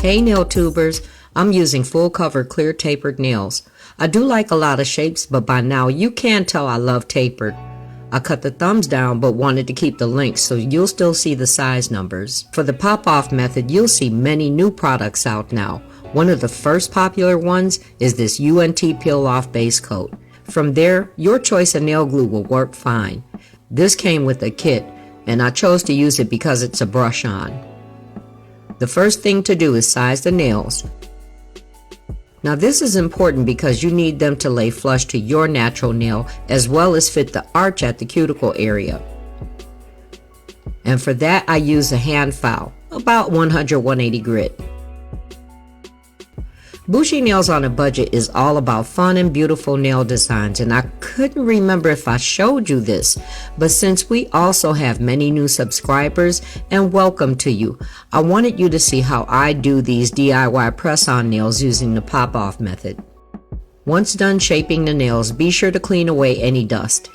Hey nail tubers, I'm using full cover clear tapered nails. I do like a lot of shapes, but by now you can tell I love tapered. I cut the thumbs down but wanted to keep the length so you'll still see the size numbers. For the pop-off method, you'll see many new products out now. One of the first popular ones is this UNT peel-off base coat. From there, your choice of nail glue will work fine. This came with a kit, and I chose to use it because it's a brush-on. The first thing to do is size the nails. Now this is important because you need them to lay flush to your natural nail as well as fit the arch at the cuticle area. And for that I use a hand file, about 100-180 grit. BOUJEE Nails on a Budget is all about fun and beautiful nail designs, and I couldn't remember if I showed you this, but since we also have many new subscribers, and welcome to you, I wanted you to see how I do these DIY press-on nails using the pop-off method. Once done shaping the nails, be sure to clean away any dust.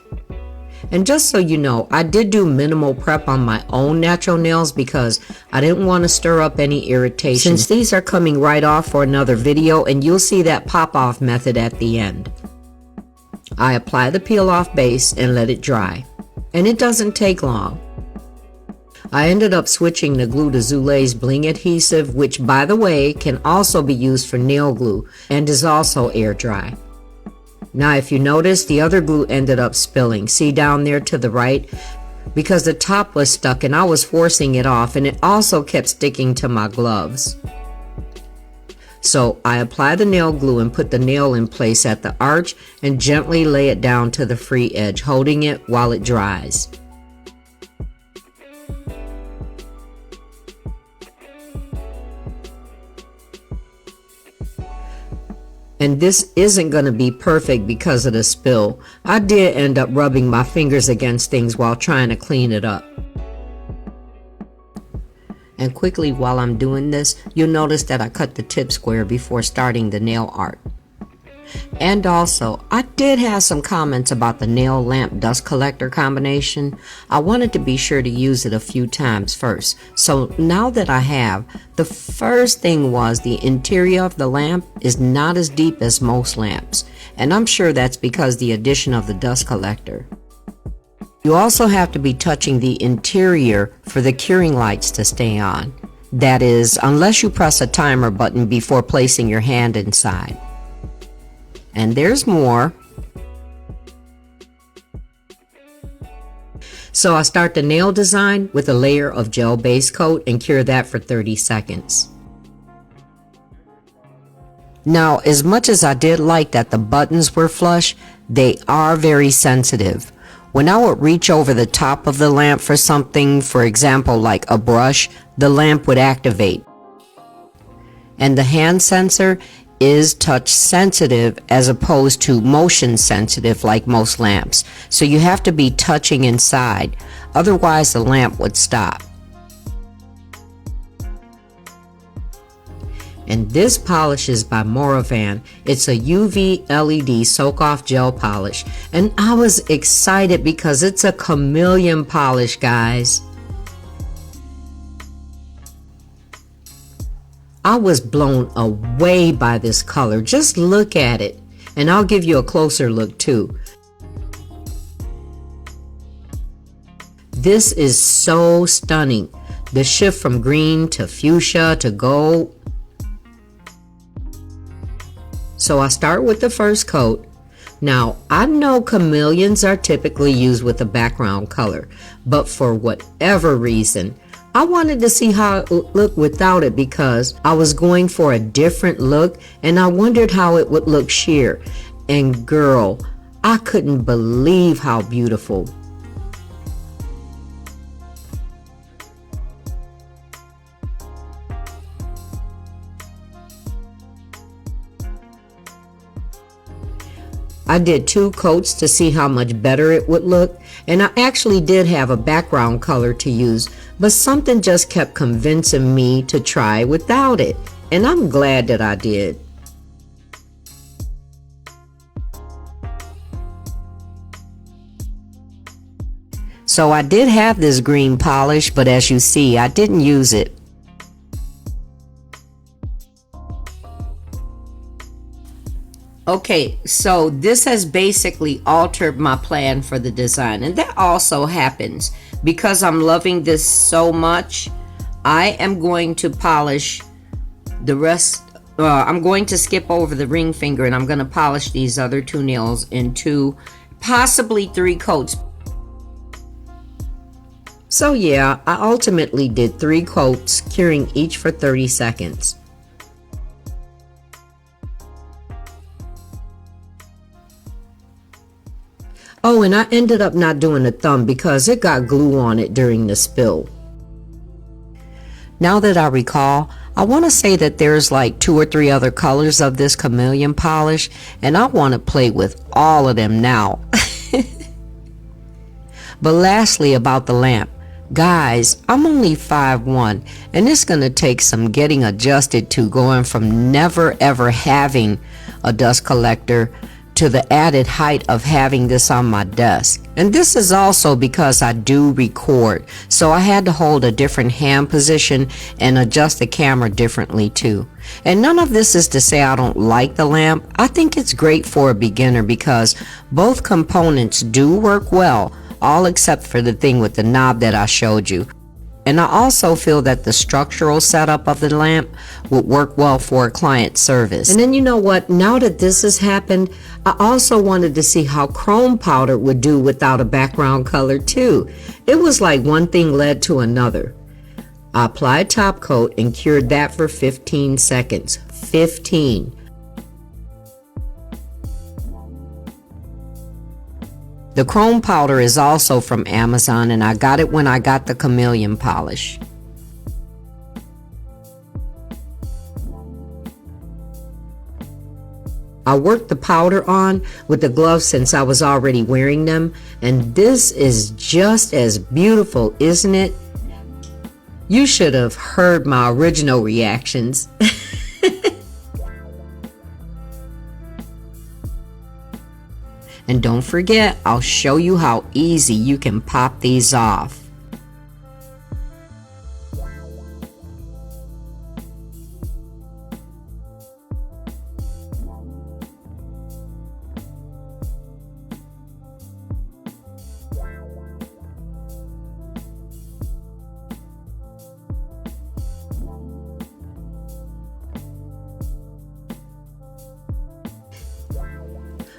And just so you know, I did do minimal prep on my own natural nails because I didn't want to stir up any irritation. Since these are coming right off for another video, and you'll see that pop-off method at the end. I apply the peel-off base and let it dry. And it doesn't take long. I ended up switching the glue to Zule's Bling adhesive, which by the way can also be used for nail glue and is also air dry. Now if you notice, the other glue ended up spilling. See down there to the right? Because the top was stuck and I was forcing it off, and it also kept sticking to my gloves. So I apply the nail glue and put the nail in place at the arch and gently lay it down to the free edge, holding it while it dries. And this isn't going to be perfect because of the spill. I did end up rubbing my fingers against things while trying to clean it up. And quickly while I'm doing this, you'll notice that I cut the tip square before starting the nail art. And also, I did have some comments about the nail lamp dust collector combination. I wanted to be sure to use it a few times first. So now that I have, the first thing was the interior of the lamp is not as deep as most lamps. And I'm sure that's because the addition of the dust collector. You also have to be touching the interior for the curing lights to stay on. That is, unless you press a timer button before placing your hand inside. And there's more. So I start the nail design with a layer of gel base coat and cure that for 30 seconds. Now, as much as I did like that the buttons were flush, they are very sensitive. When I would reach over the top of the lamp for something, for example like a brush, the lamp would activate. And the hand sensor is touch sensitive as opposed to motion sensitive like most lamps. So you have to be touching inside, otherwise the lamp would stop. And this polish is by Moravan. It's a UV LED soak-off gel polish. And I was excited because it's a chameleon polish, guys. I was blown away by this color. Just look at it. And I'll give you a closer look too. This is so stunning. The shift from green to fuchsia to gold. So I start with the first coat. Now, I know chameleons are typically used with a background color, but for whatever reason, I wanted to see how it would look without it because I was going for a different look and I wondered how it would look sheer. And girl, I couldn't believe how beautiful. I did 2 coats to see how much better it would look, and I actually did have a background color to use, but something just kept convincing me to try without it, and I'm glad that I did. So I did have this green polish, but as you see, I didn't use it. Okay, so this has basically altered my plan for the design, and that also happens because I'm loving this so much. I am going to polish the rest. I'm going to skip over the ring finger, and I'm going to polish these other two nails in 2, possibly 3 coats. So yeah, I ultimately did 3 coats, curing each for 30 seconds. Oh, and I ended up not doing the thumb because it got glue on it during the spill. Now that I recall, I want to say that there's like 2 or 3 other colors of this chameleon polish, and I want to play with all of them now. But lastly, about the lamp. Guys, I'm only 5'1", and it's going to take some getting adjusted to, going from never ever having a dust collector to the added height of having this on my desk. And this is also because I do record, so I had to hold a different hand position and adjust the camera differently too. And none of this is to say I don't like the lamp. I think it's great for a beginner because both components do work well, all except for the thing with the knob that I showed you. And I also feel that the structural setup of the lamp would work well for a client service. And then you know what? Now that this has happened, I also wanted to see how chrome powder would do without a background color too. It was like one thing led to another. I applied top coat and cured that for 15 seconds. 15. The chrome powder is also from Amazon, and I got it when I got the chameleon polish. I worked the powder on with the gloves since I was already wearing them, and this is just as beautiful, isn't it? You should have heard my original reactions. And don't forget, I'll show you how easy you can pop these off.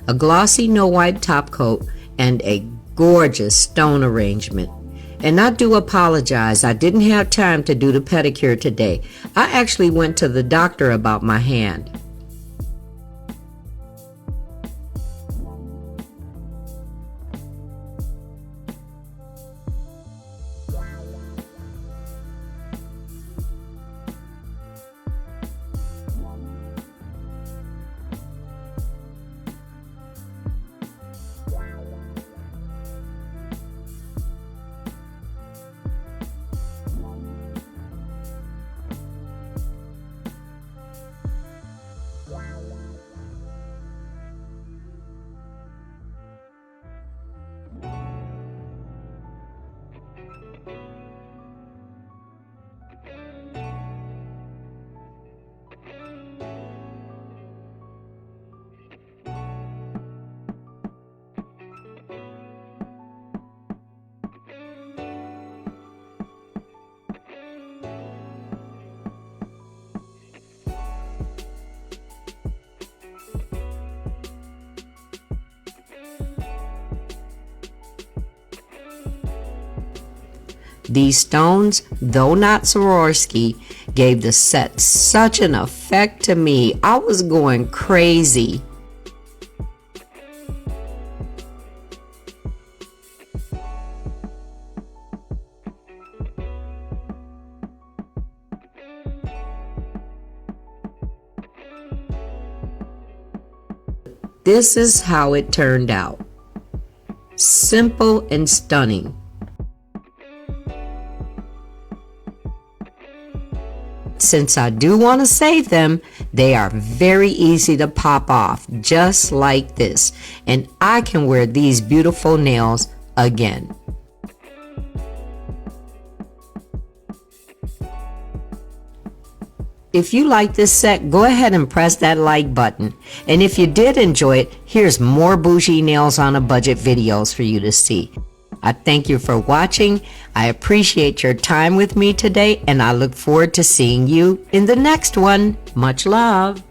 A glossy no wipe top coat, and a gorgeous stone arrangement. And I do apologize, I didn't have time to do the pedicure today. I actually went to the doctor about my hand. These stones, though not Swarovski, gave the set such an effect to me. I was going crazy. This is how it turned out. Simple and stunning. Since I do want to save them, they are very easy to pop off, just like this. And I can wear these beautiful nails again. If you like this set, go ahead and press that like button. And if you did enjoy it, here's more bougie nails on a budget videos for you to see. I thank you for watching. I appreciate your time with me today, and I look forward to seeing you in the next one. Much love.